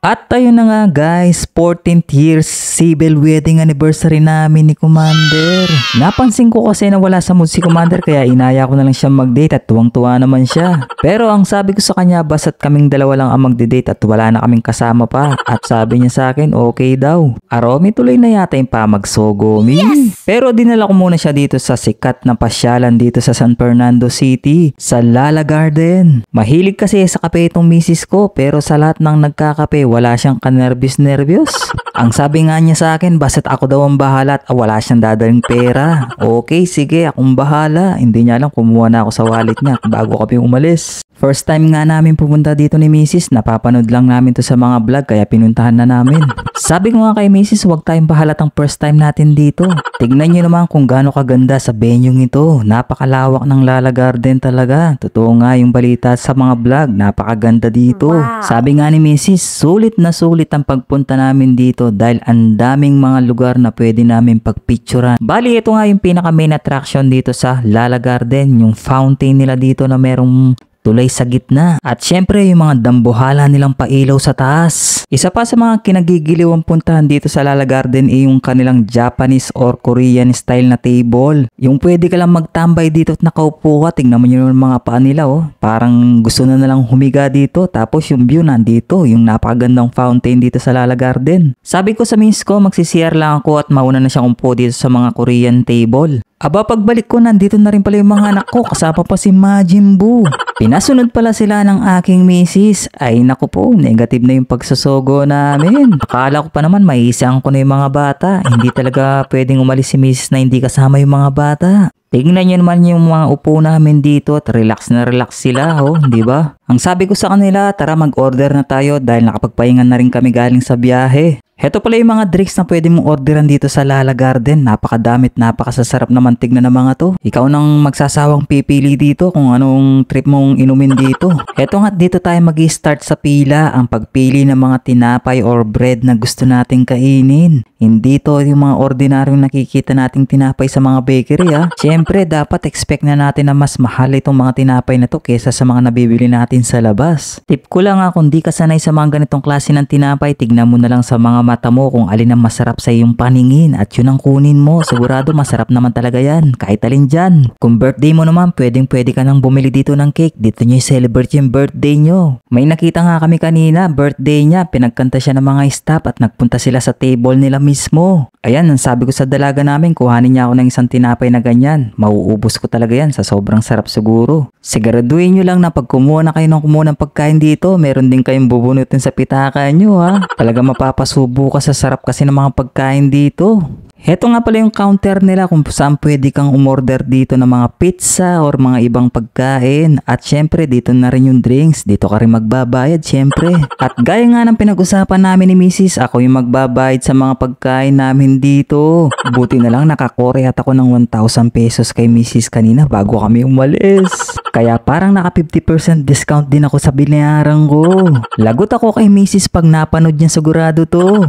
At tayo na nga guys, 14th year civil wedding anniversary namin ni Commander. Napansin ko kasi na wala sa mood si Commander kaya inaya ko na lang siya mag-date at tuwang-tuwa naman siya. Pero ang sabi ko sa kanya, basta't kaming dalawa lang ang mag-date at wala na kaming kasama pa. At sabi niya sa akin, okay daw. Aromi tuloy na yata yung pamagsogomi. Yes! Pero dinala ko muna siya dito sa sikat na pasyalan dito sa San Fernando City, sa Lala Garden. Mahilig kasi sa kape itong misis ko pero sa lahat ng nagkakape, wala siyang kanervyos-nervyos. Ang sabi nga niya sa akin, basta't ako daw ang bahala at wala siyang dadaling pera. Okay, sige, akong bahala. Hindi niya alam, kumuha na ako sa wallet niya bago kami umalis. First time nga namin pumunta dito ni Mrs. Napapanood lang namin to sa mga vlog kaya pinuntahan na namin. Sabi ko nga kay Mrs. huwag tayong bahalatang first time natin dito. Tignan nyo naman kung gaano kaganda sa venue ito. Napakalawak ng Lala Garden talaga. Totoo nga yung balita sa mga vlog. Napakaganda dito. Wow. Sabi nga ni Mrs. sulit na sulit ang pagpunta namin dito dahil ang daming mga lugar na pwede namin pagpicturan. Bali ito nga yung pinaka main attraction dito sa Lala Garden. Yung fountain nila dito na merong tulay sa gitna. At syempre yung mga dambuhala nilang pailaw sa taas. Isa pa sa mga kinagigiliwang puntahan dito sa Lala Garden ay yung kanilang Japanese or Korean style na table. Yung pwede ka lang magtambay dito at nakaupo ka. Tingnan mo yung mga paa nila oh. Parang gusto na nalang humiga dito. Tapos yung view nandito. Yung napakagandang fountain dito sa Lala Garden. Sabi ko sa miss ko magsisiyar lang ako at mauna na siya umpo dito sa mga Korean table. Aba pagbalik ko nandito na rin pala yung mga anak ko kasama pa si Majin Buu. Pinasunod pala sila ng aking misis. Ay naku po, negative na yung pagsasogo namin. Akala ko pa naman maisang ko na yung mga bata. Hindi talaga pwedeng umalis si misis na hindi kasama yung mga bata. Tingnan nyo naman yung mga upo namin dito at relax na relax sila oh, di ba? Ang sabi ko sa kanila, tara mag-order na tayo dahil nakapagpahinga na rin kami galing sa biyahe. Heto pala yung mga drinks na pwede mong orderan dito sa Lala Garden. Napakadamit, napakasasarap naman tignan ng mga to. Ikaw nang magsasawang pipili dito kung anong trip mong inumin dito. Heto nga dito tayo mag-start sa pila ang pagpili ng mga tinapay or bread na gusto nating kainin. Hindi to yung mga ordinaryong nakikita nating tinapay sa mga bakery ha. Siyempre dapat expect na natin na mas mahal itong mga tinapay na to kesa sa mga nabibili natin sa labas. Tip ko lang ha, kung di ka sanay sa mga ganitong klase ng tinapay, tignan mo na lang sa mga mata mo kung alin ang masarap sa iyong paningin at yun ang kunin mo. Sigurado masarap naman talaga yan. Kahit alin dyan. Kung birthday mo naman, pwede ka nang bumili dito ng cake. Dito nyo i-celebrate yung birthday nyo. May nakita nga kami kanina, birthday niya. Pinagkanta siya ng mga staff at nagpunta sila sa table nila mismo. Ayan, ang sabi ko sa dalaga namin, kuhanin niya ako ng isang tinapay na ganyan. Mauubos ko talaga yan sa sobrang sarap siguro. Siguraduhin nyo lang na pag kumuha na kayo ng pagkain dito, meron din kayong bubunutin sa pitaka nyo ha. Talaga mapapasubo ka sa sarap kasi ng mga pagkain dito. Heto nga pala yung counter nila kung saan pwede kang umorder dito ng mga pizza or mga ibang pagkain. At syempre dito na rin yung drinks. Dito ka rin magbabayad syempre. At gaya nga ng pinag-usapan namin ni Mrs. Ako yung magbabayad sa mga pagkain namin dito. Buti na lang nakakore at ako ng 1,000 pesos kay Mrs. kanina bago kami umalis. Kaya parang naka 50% discount din ako sa binayaran ko. Lagot ako kay Mrs. pag napanood niya sigurado to.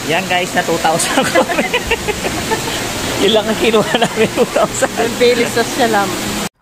Yan guys, na 2,000 ko. Yun lang ang kinuha namin, 2,000. Bilis siya lang.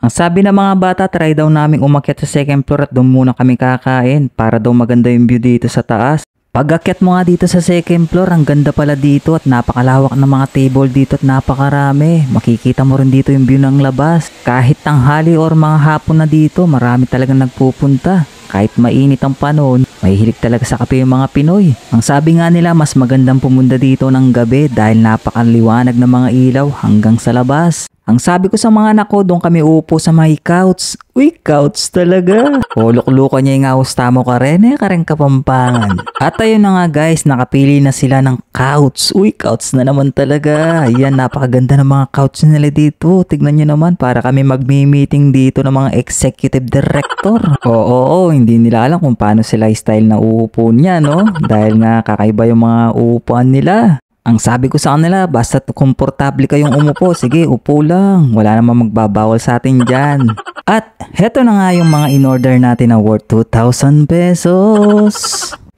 Ang sabi ng mga bata, try daw namin umakyat sa second floor at doon muna kami kakain para daw maganda yung view dito sa taas. Pag akyat mo nga dito sa second floor, ang ganda pala dito at napakalawak ng mga table dito at napakarami. Makikita mo rin dito yung view ng labas. Kahit tanghali or mga hapon na dito, marami talagang nagpupunta. Kahit mainit ang panahon, may hilig talaga sa kape yung mga Pinoy. Ang sabi nga nila, mas magandang pumunta dito ng gabi dahil napakaliwanag ng mga ilaw hanggang sa labas. Ang sabi ko sa mga anak ko, doon kami upo sa may couch. Uy, couch talaga. O, luklukan niya yung awasta mo ka rin Kapampangan. At ayun na nga guys, nakapili na sila ng couch. Uy, couch na naman talaga. Ayan, napakaganda ng mga couch nila dito. Tignan nyo naman, para kami magmi-meeting dito ng mga executive director. Oo, hindi nila alam kung paano sila style na uupo niya, no? Dahil nga kakaiba yung mga uupuan nila. Ang sabi ko sa kanila, basta komportable kayong umupo, sige upo lang. Wala namang magbabawal sa atin dyan. At heto na nga yung mga in-order natin na worth 2,000 pesos.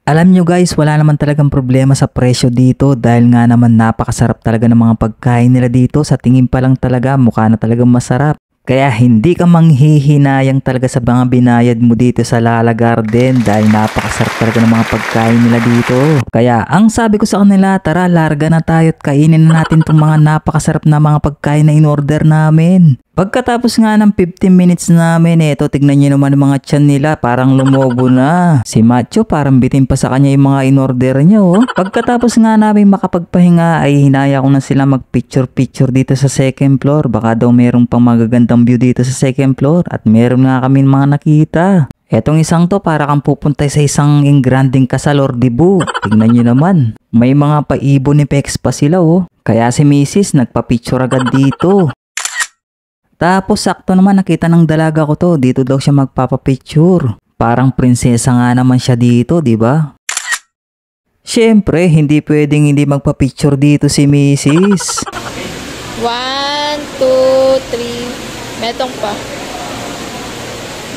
Alam nyo guys, wala naman talagang problema sa presyo dito dahil nga naman napakasarap talaga ng mga pagkain nila dito. Sa tingin pa lang talaga, mukha na talagang masarap. Kaya hindi ka manghihinayang talaga sa mga binayad mo dito sa Lala Garden dahil napakasarap talaga ng mga pagkain nila dito. Kaya ang sabi ko sa kanila, tara larga na tayo at kainin na natin itong mga napakasarap na mga pagkain na in-order namin. Pagkatapos nga ng 15 minutes namin, eto tignan nyo naman ang mga tiyan nila, parang lumobo na. Si Macho parang bitin pa sa kanya yung mga in-order niya oh. Pagkatapos nga namin makapagpahinga ay hinaya ko na sila mag-picture dito sa second floor. Baka daw merong pang magagandang view dito sa second floor at meron nga kami mga nakita. Etong isang to para kang pupunta sa isang engranding kasal or dibu. Tignan nyo naman. May mga paibon ni Pex pa sila oh. Kaya si Mrs. nagpa-picture agad dito. Tapos sakto naman nakita ng dalaga ko to, dito daw siya magpapapicture. Parang prinsesa nga naman siya dito, di ba? Syempre, hindi pwedeng hindi magpapicture dito si Mrs. 1, 2, 3. Metong pa.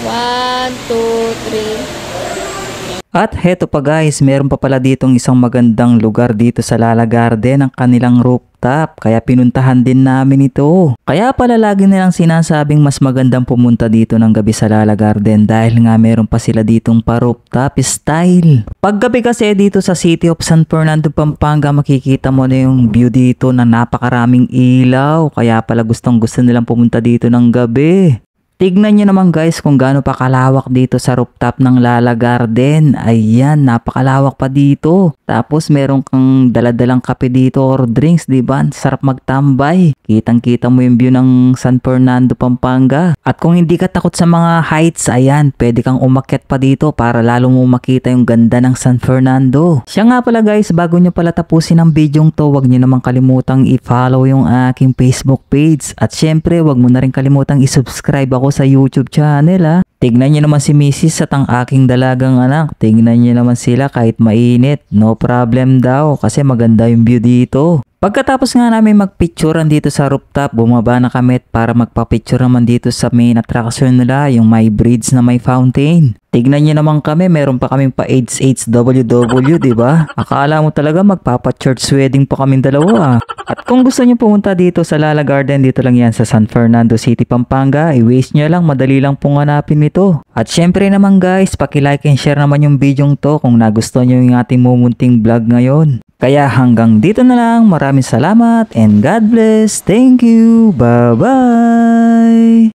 1, 2, 3. At heto pa guys, meron pa pala ditong isang magandang lugar dito sa Lala Garden, ang kanilang rooftop. Kaya pinuntahan din namin ito. Kaya pala lagi nilang sinasabing mas magandang pumunta dito ng gabi sa Lala Garden dahil nga meron pa sila ditong pa-rooftop style. Paggabi kasi dito sa City of San Fernando, Pampanga, makikita mo na yung view dito na napakaraming ilaw. Kaya pala gusto nilang pumunta dito ng gabi. Tignan nyo naman guys kung gaano pa kalawak dito sa rooftop ng Lala Garden. Ayan, napakalawak pa dito. Tapos meron kang daladalang kape dito or drinks, diba? Sarap magtambay. Kitang-kita mo yung view ng San Fernando, Pampanga. At kung hindi ka takot sa mga heights, ayan, pwede kang umakyat pa dito para lalo mo makita yung ganda ng San Fernando. Siya nga pala guys, bago nyo pala tapusin ang video to, wag nyo naman kalimutang i-follow yung aking Facebook page. At syempre, wag mo na rin kalimutang i-subscribe ako sa YouTube channel ha. Tignan nyo naman si Mrs. at ang aking dalagang anak. Tignan nyo naman sila kahit mainit. No problem daw kasi maganda yung view dito. Pagkatapos nga namin magpicturean dito sa rooftop, bumaba na kami para magpapicture naman dito sa main attraction nila, yung may bridge na may fountain. Tignan nyo naman kami, meron pa kaming pa HHWW, diba? Akala mo talaga magpapa-church wedding pa kaming dalawa. At kung gusto nyo pumunta dito sa Lala Garden, dito lang yan sa San Fernando City, Pampanga. I-waste nyo lang, madali lang pong hanapin ito. At syempre naman guys, paki-like and share naman yung video to kung nagustuhan nyo yung ating mumunting vlog ngayon. Kaya hanggang dito na lang, maraming salamat and God bless. Thank you. Bye-bye.